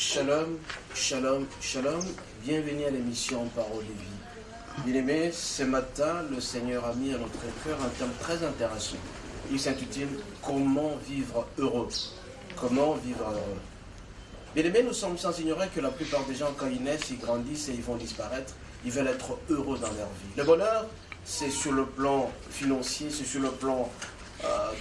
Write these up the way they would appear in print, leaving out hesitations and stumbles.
Shalom, shalom, shalom. Bienvenue à l'émission Parole de vie. Bien-aimés, ce matin, le Seigneur a mis à notre cœur un thème très intéressant. Il s'intitule « Comment vivre heureux ». Comment vivre heureux. Bien-aimés, nous sommes sans ignorer que la plupart des gens, quand ils naissent, ils grandissent et ils vont disparaître. Ils veulent être heureux dans leur vie. Le bonheur, c'est sur le plan financier, c'est sur le plan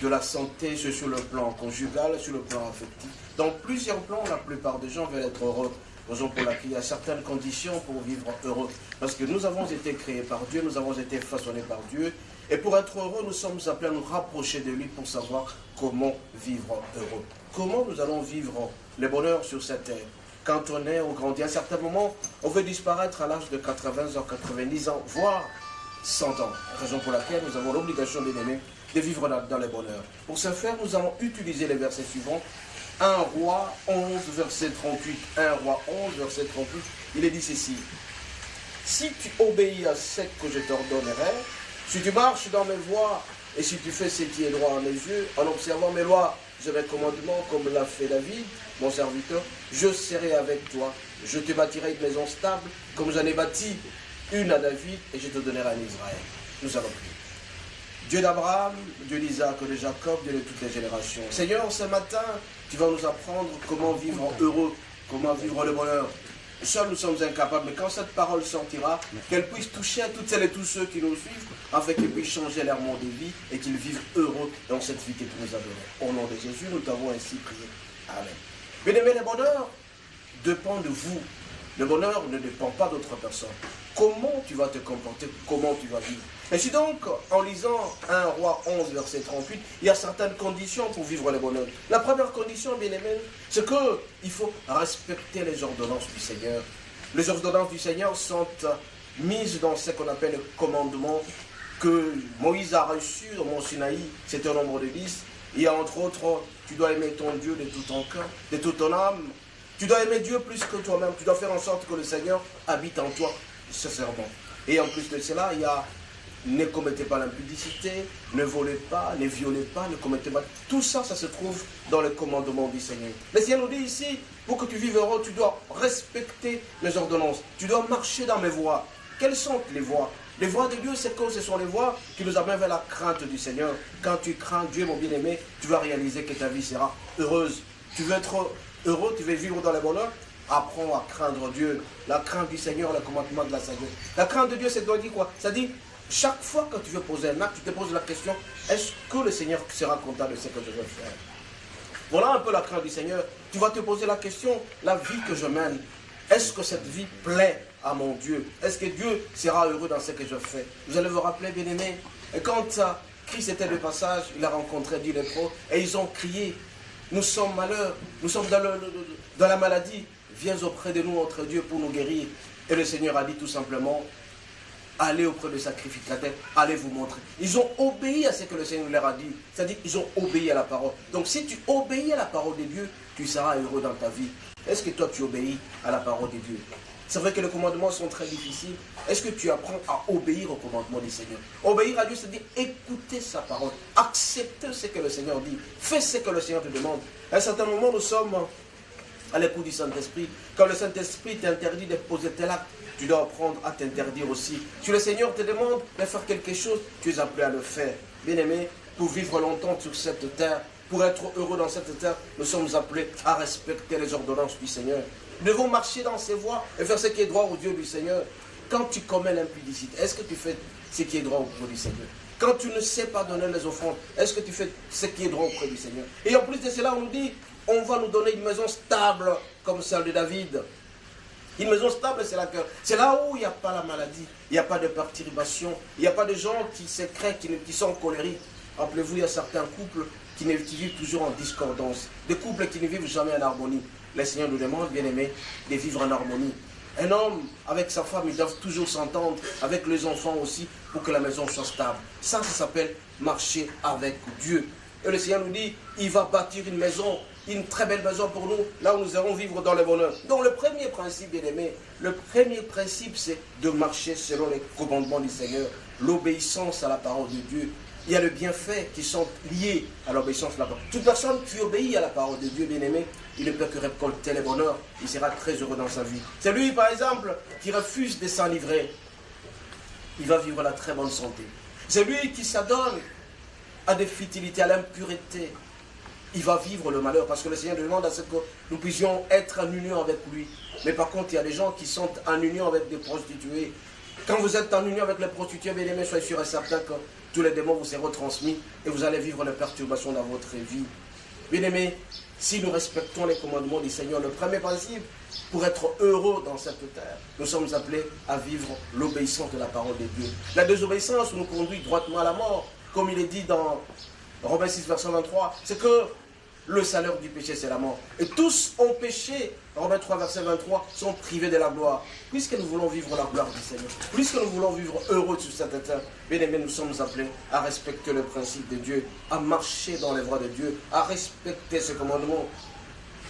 de la santé, c'est sur le plan conjugal, sur le plan affectif. Dans plusieurs plans, la plupart des gens veulent être heureux. Raison pour laquelle il y a certaines conditions pour vivre heureux. Parce que nous avons été créés par Dieu, nous avons été façonnés par Dieu. Et pour être heureux, nous sommes appelés à nous rapprocher de lui pour savoir comment vivre heureux. Comment nous allons vivre le bonheur sur cette terre. Quand on est, on grandit. À certains moments, on veut disparaître à l'âge de 80 ans, 90 ans, voire 100 ans. Raison pour laquelle nous avons l'obligation, bien aimés, de vivre dans le bonheur. Pour ce faire, nous allons utiliser les versets suivants. 1 Roi 11, verset 38. 1 Roi 11, verset 38. Il est dit ceci. Si tu obéis à ce que je t'ordonnerai, si tu marches dans mes voies, et si tu fais ce qui est droit à mes yeux, en observant mes lois et mes commandements, comme l'a fait David, mon serviteur, je serai avec toi. Je te bâtirai une maison stable, comme j'en ai bâti une à David, et je te donnerai à Israël. Nous allons prier. Dieu d'Abraham, Dieu d'Isaac, de Jacob, Dieu de toutes les générations. Seigneur, ce matin, tu vas nous apprendre comment vivre heureux, comment vivre le bonheur. Seuls nous sommes incapables, mais quand cette parole sortira, qu'elle puisse toucher à toutes celles et tous ceux qui nous suivent, afin qu'ils puissent changer leur monde de vie et qu'ils vivent heureux dans cette vie que tu nous as donnée. Au nom de Jésus, nous t'avons ainsi prié. Amen. Bien-aimés, le bonheur dépend de vous. Le bonheur ne dépend pas d'autres personnes. Comment tu vas te comporter, comment tu vas vivre. Et si donc, en lisant 1 Roi 11, verset 38, il y a certaines conditions pour vivre le bonheur. La première condition, bien aimé, c'est qu'il faut respecter les ordonnances du Seigneur. Les ordonnances du Seigneur sont mises dans ce qu'on appelle le commandement que Moïse a reçu au mont Sinaï. C'est un nombre de 10. Il y a entre autres, tu dois aimer ton Dieu de tout ton cœur, de toute ton âme. Tu dois aimer Dieu plus que toi-même. Tu dois faire en sorte que le Seigneur habite en toi, sincèrement. Et en plus de cela, il y a ne commettez pas l'impudicité, ne volez pas, ne violez pas, ne commettez pas. Tout ça, ça se trouve dans le commandement du Seigneur. Le Seigneur nous dit ici, pour que tu vives heureux, tu dois respecter mes ordonnances. Tu dois marcher dans mes voies. Quelles sont les voies? Les voies de Dieu, c'est que ce sont les voies qui nous amènent vers la crainte du Seigneur. Quand tu crains Dieu, mon bien-aimé, tu vas réaliser que ta vie sera heureuse. Tu veux être heureux, tu veux vivre dans le bonheur. Apprends à craindre Dieu. La crainte du Seigneur, le commandement de la sagesse. La crainte de Dieu, c'est doit dire quoi? Ça dit, chaque fois que tu veux poser un acte, tu te poses la question, est-ce que le Seigneur sera content de ce que je vais faire? Voilà un peu la crainte du Seigneur. Tu vas te poser la question, la vie que je mène, est-ce que cette vie plaît à mon Dieu? Est-ce que Dieu sera heureux dans ce que je fais? Vous allez vous rappeler, bien-aimés, et quand Christ était de passage, il a rencontré 10 lépreux, et ils ont crié, nous sommes malheureux, nous sommes dans la maladie, viens auprès de nous, notre Dieu, pour nous guérir. Et le Seigneur a dit tout simplement, allez auprès du sacrificateur, allez vous montrer. Ils ont obéi à ce que le Seigneur leur a dit. C'est-à-dire qu'ils ont obéi à la parole. Donc si tu obéis à la parole de Dieu, tu seras heureux dans ta vie. Est-ce que toi tu obéis à la parole de Dieu? C'est vrai que les commandements sont très difficiles. Est-ce que tu apprends à obéir au commandement du Seigneur? Obéir à Dieu, c'est-à-dire écouter sa parole. Accepter ce que le Seigneur dit. Fais ce que le Seigneur te demande. À un certain moment, nous sommes à l'écoute du Saint-Esprit. Quand le Saint-Esprit t'interdit de poser tel acte, tu dois apprendre à t'interdire aussi. Si le Seigneur te demande de faire quelque chose, tu es appelé à le faire. Bien-aimé, pour vivre longtemps sur cette terre, pour être heureux dans cette terre, nous sommes appelés à respecter les ordonnances du Seigneur. Nous devons marcher dans ses voies et faire ce qui est droit aux yeux du Seigneur. Quand tu commets l'impudicité, est-ce que tu fais ce qui est droit aux yeux du Seigneur? Quand tu ne sais pas donner les offrandes, est-ce que tu fais ce qui est droit auprès du Seigneur? Et en plus de cela, on nous dit, on va nous donner une maison stable comme celle de David. Une maison stable, c'est là où il n'y a pas la maladie, il n'y a pas de perturbation, il n'y a pas de gens qui se créent, qui sont colériques. Rappelez-vous, il y a certains couples qui vivent toujours en discordance, des couples qui ne vivent jamais en harmonie. Le Seigneur nous demande, bien aimé, de vivre en harmonie. Un homme avec sa femme, ils doivent toujours s'entendre, avec les enfants aussi, pour que la maison soit stable. Ça s'appelle marcher avec Dieu. Et le Seigneur nous dit, il va bâtir une maison, une très belle maison pour nous, là où nous allons vivre dans le bonheur. Donc le premier principe, bien aimé, le premier principe, c'est de marcher selon les commandements du Seigneur, l'obéissance à la parole de Dieu. Il y a les bienfaits qui sont liés à l'obéissance de la parole. Toute personne qui obéit à la parole de Dieu, bien-aimé, il ne peut que récolter les bonheurs. Il sera très heureux dans sa vie. C'est lui, par exemple, qui refuse de s'enivrer. Il va vivre la très bonne santé. C'est lui qui s'adonne à des futilités, à l'impureté. Il va vivre le malheur parce que le Seigneur demande à ce que nous puissions être en union avec lui. Mais par contre, il y a des gens qui sont en union avec des prostituées. Quand vous êtes en union avec les prostituées, bien aimés, soyez sûrs et certains que tous les démons vous seront transmis et vous allez vivre les perturbations dans votre vie. Bien aimés, si nous respectons les commandements du Seigneur, le premier principe pour être heureux dans cette terre, nous sommes appelés à vivre l'obéissance de la parole de Dieu. La désobéissance nous conduit droitement à la mort, comme il est dit dans Romains 6, verset 23, c'est que le salaire du péché, c'est la mort. Et tous ont péché, Romains 3, verset 23, sont privés de la gloire. Puisque nous voulons vivre la gloire du Seigneur, puisque nous voulons vivre heureux sur cette terre, bien aimés, nous sommes appelés à respecter le principe de Dieu, à marcher dans les voies de Dieu, à respecter ses commandements.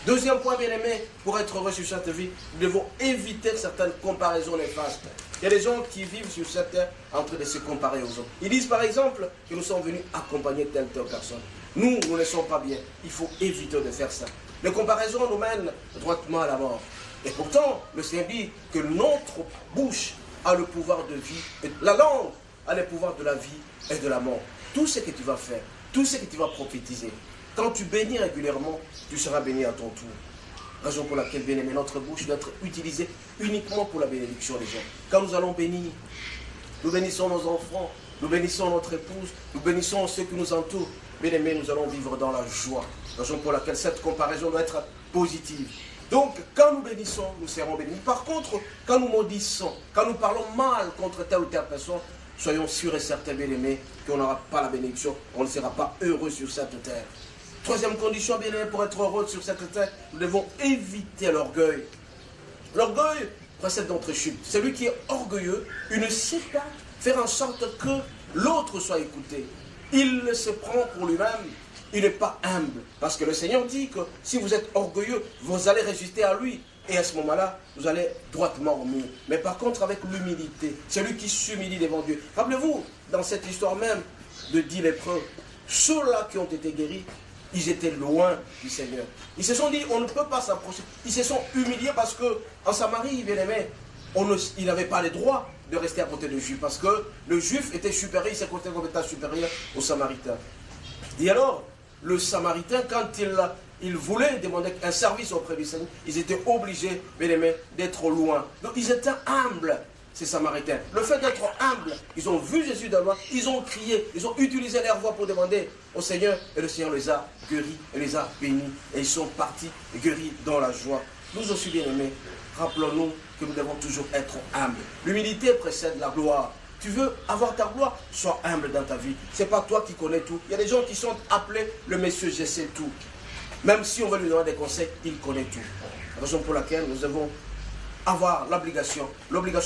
Deuxième point, bien aimé, pour être heureux sur cette vie, nous devons éviter certaines comparaisons néfastes. Il y a des gens qui vivent sur cette terre en train de se comparer aux autres. Ils disent par exemple que nous sommes venus accompagner telle personne. Nous ne sommes pas bien. Il faut éviter de faire ça. Les comparaisons nous mènent droitement à la mort. Et pourtant, le Seigneur dit que notre bouche a le pouvoir de vie. Et la langue a le pouvoir de la vie et de la mort. Tout ce que tu vas faire, tout ce que tu vas prophétiser, quand tu bénis régulièrement, tu seras béni à ton tour. Raison pour laquelle, bien aimé, notre bouche doit être utilisée uniquement pour la bénédiction des gens. Quand nous allons bénir, nous bénissons nos enfants, nous bénissons notre épouse, nous bénissons ceux qui nous entourent. Bien aimé, nous allons vivre dans la joie. Raison pour laquelle cette comparaison doit être positive. Donc, quand nous bénissons, nous serons bénis. Par contre, quand nous maudissons, quand nous parlons mal contre telle ou telle personne, soyons sûrs et certains, bien aimés, qu'on n'aura pas la bénédiction, on ne sera pas heureux sur cette terre. Troisième condition, bien aimé, pour être heureux sur cette terre, nous devons éviter l'orgueil. L'orgueil précède notre chute. Celui qui est orgueilleux, il ne sait pas faire en sorte que l'autre soit écouté. Il se prend pour lui-même, il n'est pas humble. Parce que le Seigneur dit que si vous êtes orgueilleux, vous allez résister à lui. Et à ce moment-là, vous allez droitement au mur. Mais par contre, avec l'humilité, celui qui s'humilie devant Dieu. Rappelez-vous, dans cette histoire même de 10 lépreux, ceux-là qui ont été guéris, ils étaient loin du Seigneur. Ils se sont dit, on ne peut pas s'approcher. Ils se sont humiliés parce qu'en Samarie, bien aimé, il n'avait pas le droit de rester à côté de Juif. Parce que le Juif était supérieur, il s'est côté comme état supérieur au Samaritain. Et alors, le Samaritain, quand il voulait demander un service auprès du Seigneur, ils étaient obligés, bien aimé, d'être loin. Donc ils étaient humbles, ces Samaritains. Le fait d'être humbles, ils ont vu Jésus de loin, ils ont crié, ils ont utilisé leur voix pour demander au Seigneur, et le Seigneur les a guéris et les a bénis, et ils sont partis guéris dans la joie. Nous aussi, bien aimés, rappelons-nous que nous devons toujours être humbles. L'humilité précède la gloire. Tu veux avoir ta gloire, sois humble dans ta vie. Ce n'est pas toi qui connais tout. Il y a des gens qui sont appelés le monsieur, je sais tout. Même si on veut lui donner des conseils, il connaît tout. Raison pour laquelle nous devons avoir l'obligation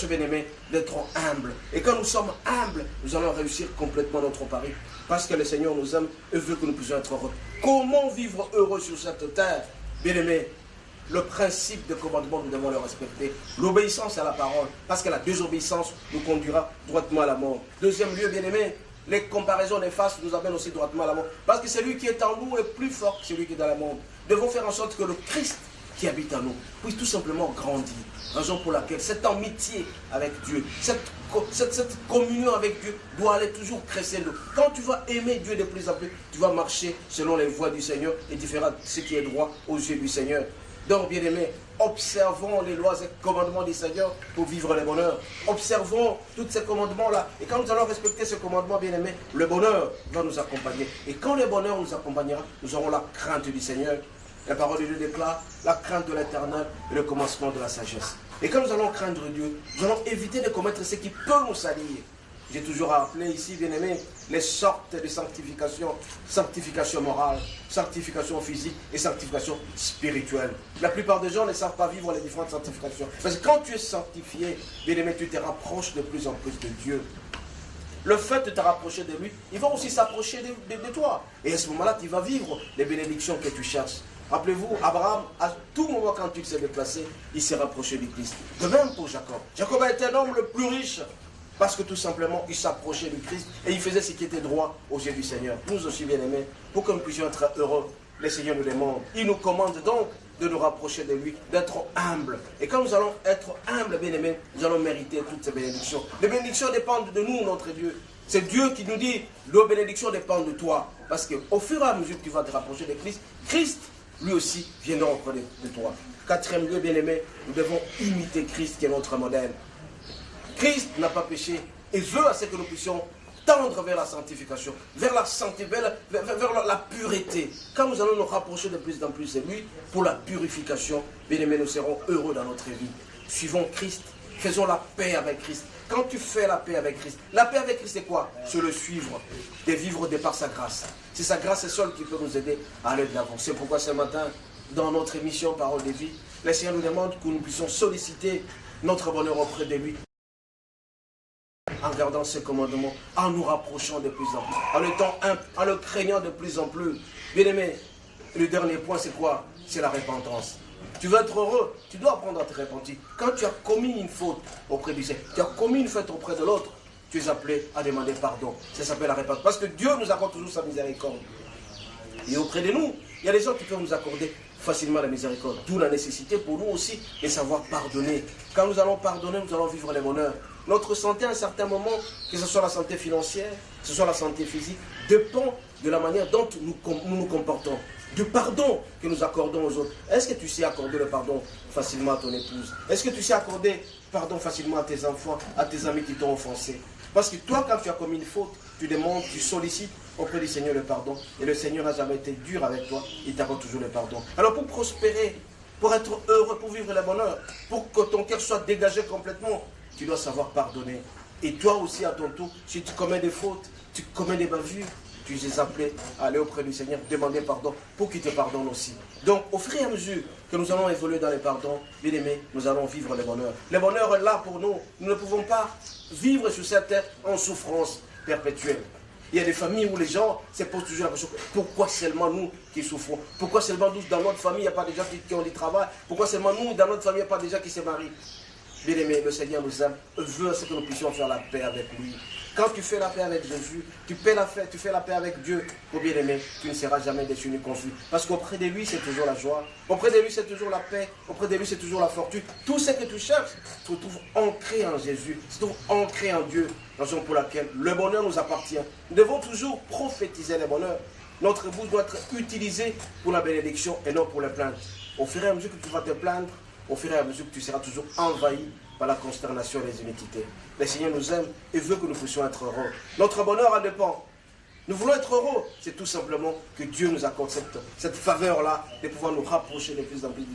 bien aimé, d'être humble. Et quand nous sommes humbles, nous allons réussir complètement notre pari. Parce que le Seigneur nous aime et veut que nous puissions être heureux. Comment vivre heureux sur cette terre, bien aimé? Le principe de commandement, nous devons le respecter. L'obéissance à la parole, parce que la désobéissance nous conduira droitement à la mort. Deuxième lieu, bien aimé, les comparaisons néfastes nous amènent aussi droitement à la mort. Parce que celui qui est en nous est plus fort que celui qui est dans le monde. Nous devons faire en sorte que le Christ qui habite en nous puisse tout simplement grandir. Raison pour laquelle cette amitié avec Dieu, cette communion avec Dieu doit aller toujours crescendo. Quand tu vas aimer Dieu de plus en plus, tu vas marcher selon les voies du Seigneur et tu feras ce qui est droit aux yeux du Seigneur. Donc, bien aimés, observons les lois et commandements du Seigneur pour vivre les bonheurs. Observons tous ces commandements-là. Et quand nous allons respecter ces commandements, bien aimés, le bonheur va nous accompagner. Et quand le bonheur nous accompagnera, nous aurons la crainte du Seigneur. La parole de Dieu déclare la crainte de l'Éternel et le commencement de la sagesse. Et quand nous allons craindre Dieu, nous allons éviter de commettre ce qui peut nous salir. J'ai toujours appelé ici, bien aimé, les sortes de sanctification. Sanctification morale, sanctification physique et sanctification spirituelle. La plupart des gens ne savent pas vivre les différentes sanctifications. Parce que quand tu es sanctifié, bien aimé, tu te rapproches de plus en plus de Dieu. Le fait de te rapprocher de lui, il va aussi s'approcher de toi. Et à ce moment-là, tu vas vivre les bénédictions que tu cherches. Rappelez-vous, Abraham, à tout moment quand il s'est déplacé, il s'est rapproché du Christ. De même pour Jacob. Jacob a été l'homme le plus riche. Parce que tout simplement, il s'approchait du Christ et il faisait ce qui était droit aux yeux du Seigneur. Nous aussi, bien-aimés, pour que nous puissions être heureux, le Seigneur nous demande. Il nous commande donc de nous rapprocher de lui, d'être humbles. Et quand nous allons être humbles, bien-aimés, nous allons mériter toutes ces bénédictions. Les bénédictions dépendent de nous, notre Dieu. C'est Dieu qui nous dit, nos bénédictions dépendent de toi. Parce qu'au fur et à mesure que tu vas te rapprocher de Christ, Christ, lui aussi, viendra auprès de toi. Quatrième lieu, bien-aimé, nous devons imiter Christ qui est notre modèle. Christ n'a pas péché et veut à ce que nous puissions tendre vers la sanctification, vers la santé, vers la pureté. Quand nous allons nous rapprocher de plus en plus de lui, pour la purification, bien-aimés, nous serons heureux dans notre vie. Suivons Christ, faisons la paix avec Christ. Quand tu fais la paix avec Christ c'est quoi? C'est le suivre, de vivre de par sa grâce. C'est sa grâce seule qui peut nous aider à aller de l'avant. C'est pourquoi ce matin, dans notre émission Parole de vie, le Seigneur nous demande que nous puissions solliciter notre bonheur auprès de lui, en gardant ses commandements, en nous rapprochant de plus en plus, en étant humble, en le craignant de plus en plus. Bien aimé, le dernier point c'est quoi? C'est la repentance. Tu veux être heureux, tu dois apprendre à te repentir. Quand tu as commis une faute auprès du Seigneur, tu as commis une faute auprès de l'autre, tu es appelé à demander pardon. Ça s'appelle la repentance. Parce que Dieu nous accorde toujours sa miséricorde. Et auprès de nous, il y a des gens qui peuvent nous accorder facilement la miséricorde. D'où la nécessité pour nous aussi de savoir pardonner. Quand nous allons pardonner, nous allons vivre les bonheurs. Notre santé à un certain moment, que ce soit la santé financière, que ce soit la santé physique, dépend de la manière dont nous nous comportons. Du pardon que nous accordons aux autres. Est-ce que tu sais accorder le pardon facilement à ton épouse? Est-ce que tu sais accorder pardon facilement à tes enfants, à tes amis qui t'ont offensé? Parce que toi, quand tu as commis une faute, tu demandes, tu sollicites auprès du Seigneur le pardon. Et le Seigneur n'a jamais été dur avec toi, il t'accorde toujours le pardon. Alors pour prospérer, pour être heureux, pour vivre le bonheur, pour que ton cœur soit dégagé complètement, tu dois savoir pardonner. Et toi aussi, à ton tour, si tu commets des fautes, tu commets des bavures, tu es appelé à aller auprès du Seigneur, demander pardon pour qu'il te pardonne aussi. Donc, au fur et à mesure que nous allons évoluer dans les pardons, bien aimés, nous allons vivre le bonheur. Le bonheur est là pour nous. Nous ne pouvons pas vivre sur cette terre en souffrance perpétuelle. Il y a des familles où les gens se posent toujours la question, pourquoi seulement nous qui souffrons? Pourquoi seulement nous, dans notre famille, il n'y a pas des gens qui ont du travail? Pourquoi seulement nous, dans notre famille, il n'y a pas des gens qui se marient? Bien aimé, le Seigneur nous aime, veut que nous puissions faire la paix avec lui. Quand tu fais la paix avec Jésus, tu fais la paix avec Dieu, oh bien aimé, tu ne seras jamais déçu ni confus. Parce qu'auprès de lui, c'est toujours la joie. Auprès de lui, c'est toujours la paix. Auprès de lui, c'est toujours la fortune. Tout ce que tu cherches se trouve ancré en Jésus, se trouve ancré en Dieu, raison pour laquelle le bonheur nous appartient. Nous devons toujours prophétiser le bonheur. Notre bouche doit être utilisée pour la bénédiction et non pour la plainte. Au fur et à mesure que tu vas te plaindre, au fur et à mesure que tu seras toujours envahi par la consternation et les iniquités. Le Seigneur nous aime et veut que nous puissions être heureux. Notre bonheur en dépend. Nous voulons être heureux. C'est tout simplement que Dieu nous accorde cette faveur-là de pouvoir nous rapprocher de plus en plus.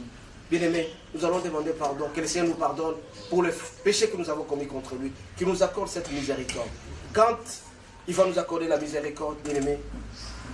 Bien-aimés, nous allons demander pardon, que le Seigneur nous pardonne pour les péchés que nous avons commis contre lui, qu'il nous accorde cette miséricorde. Quand il va nous accorder la miséricorde, bien-aimés,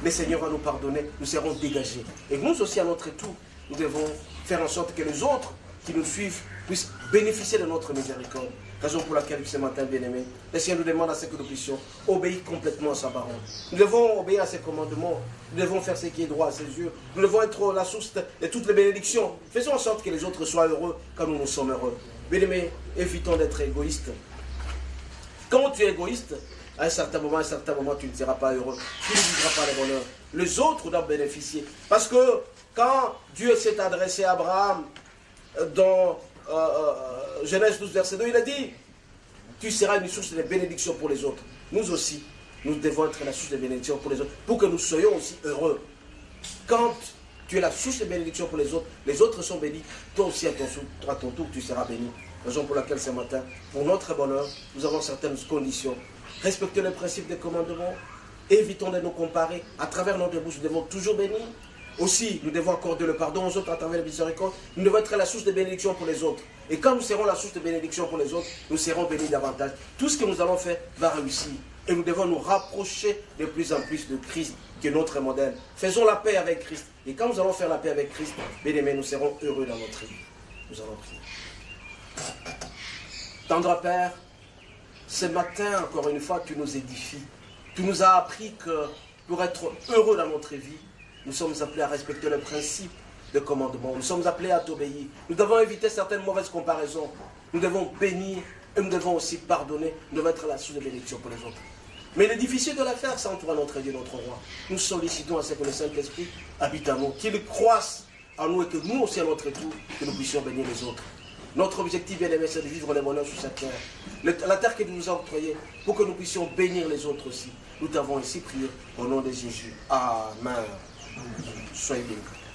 le Seigneur va nous pardonner, nous serons dégagés. Et nous aussi, à notre tour, nous devons faire en sorte que les autres qui nous suivent puissent bénéficier de notre miséricorde. Raison pour laquelle ce matin, bien-aimés, le Seigneur nous demande à ce que nous puissions obéir complètement à sa parole. Nous devons obéir à ses commandements. Nous devons faire ce qui est droit à ses yeux. Nous devons être la source de toutes les bénédictions. Faisons en sorte que les autres soient heureux quand nous sommes heureux. Bien-aimés, évitons d'être égoïstes. Quand tu es égoïste, à un certain moment, tu ne seras pas heureux. Tu ne vivras pas le bonheur. Les autres doivent bénéficier. Parce que quand Dieu s'est adressé à Abraham, dans Genèse 12, verset 2, il a dit, tu seras une source de bénédiction pour les autres. Nous aussi, nous devons être la source de bénédiction pour les autres, pour que nous soyons aussi heureux. Quand tu es la source de bénédiction pour les autres sont bénis, toi aussi à ton tour, tu seras béni. Raison pour laquelle ce matin, pour notre bonheur, nous avons certaines conditions. Respectons les principes des commandements, évitons de nous comparer. À travers notre bouche, nous devons toujours bénir. Aussi, nous devons accorder le pardon aux autres à travers la miséricorde. Nous devons être la source de bénédiction pour les autres. Et quand nous serons la source de bénédiction pour les autres, nous serons bénis davantage. Tout ce que nous allons faire va réussir. Et nous devons nous rapprocher de plus en plus de Christ, qui est notre modèle. Faisons la paix avec Christ. Et quand nous allons faire la paix avec Christ, bien aimés, nous serons heureux dans notre vie. Nous allons prier. Tendre Père, ce matin, encore une fois, tu nous édifies. Tu nous as appris que pour être heureux dans notre vie, nous sommes appelés à respecter le principe de commandement. Nous sommes appelés à t'obéir. Nous devons éviter certaines mauvaises comparaisons. Nous devons bénir Et nous devons aussi pardonner, nous devons être la source de bénédiction pour les autres. Mais il est difficile de la faire sans toi, notre Dieu, notre roi. Nous sollicitons à ce que le Saint-Esprit habite en nous, qu'il croisse en nous et que nous aussi à notre tour, que nous puissions bénir les autres. Notre objectif, bien aimé, c'est de vivre les bonheurs sur cette terre. La terre que nous nous a octroyée, pour que nous puissions bénir les autres aussi. Nous t'avons ici prié au nom de Jésus. Amen. Soyez bénis.